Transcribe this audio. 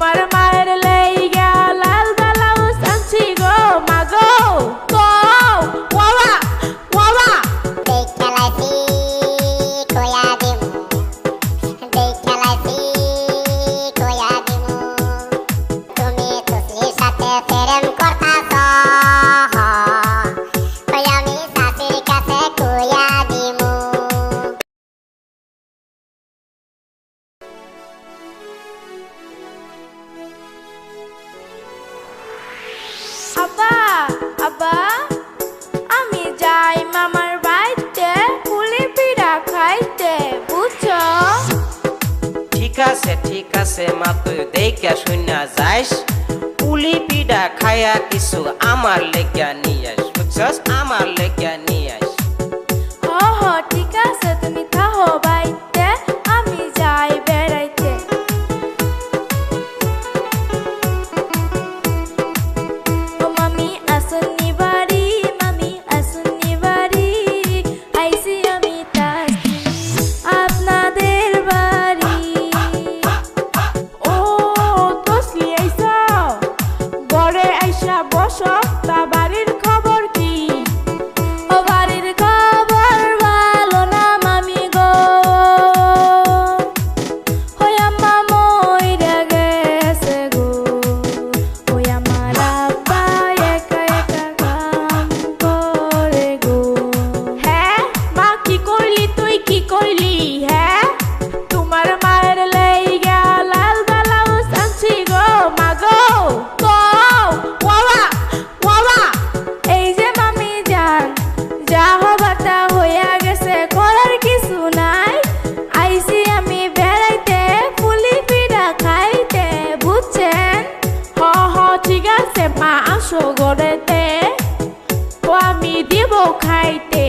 তোমার মায়ের লাইগা লাল ব্লাউজ আনছি গো মাগো গো ওয়া ওয়া দেখালাইছি কয়া দিমু দেখালাইছি কয়া দিমু তুমি তুসলির সাথে প্রেম করতাছ তাই আমি শাশুড়ির কাছে কয়া দিমু আব্বা আব্বা আমি যাই মামার বাড়িতে পুলি পিঠা খাইতে বুঝছো ঠিক আছে মা তুই দেখা শুনা যাইস পুলি পিঠা খায়া কিছু আমার লেগা নিয়ে আস বুঝছস আমার লেগা নিয়ে আস হ ঠিক আছে তুমি থাকো বাড়িতে আমি যাই বেড়াইতে ও মামি আসুনি বাড়ি আইসি আমি তাসি আপনাদের বাড়ি ও তসলি আইসা ঘরে আইসা বসো তা বাড়ির খবর কি ও বাড়ির খবর ভালো না মামি গো ওই আম্মা মইরা গেছে গো ওই আমার আব্বা একা একা কাম করে গো হ্যাঁ মা কি কইলি তুই কি কইলি হ্যাঁ তোমার মায়ের লাইগা লাল ব্লাউজ আনছি গো মাগো গো ওয়া এই যে মামি যান যা হবার তা হইয়া গেছে করার কিছু নাই আইসি আমি বেড়াইতে পুলি পিঠা খাইতে বুঝছেন হ ঠিক আছে মা আসো ঘরেতে ও আমি দিব খাইতে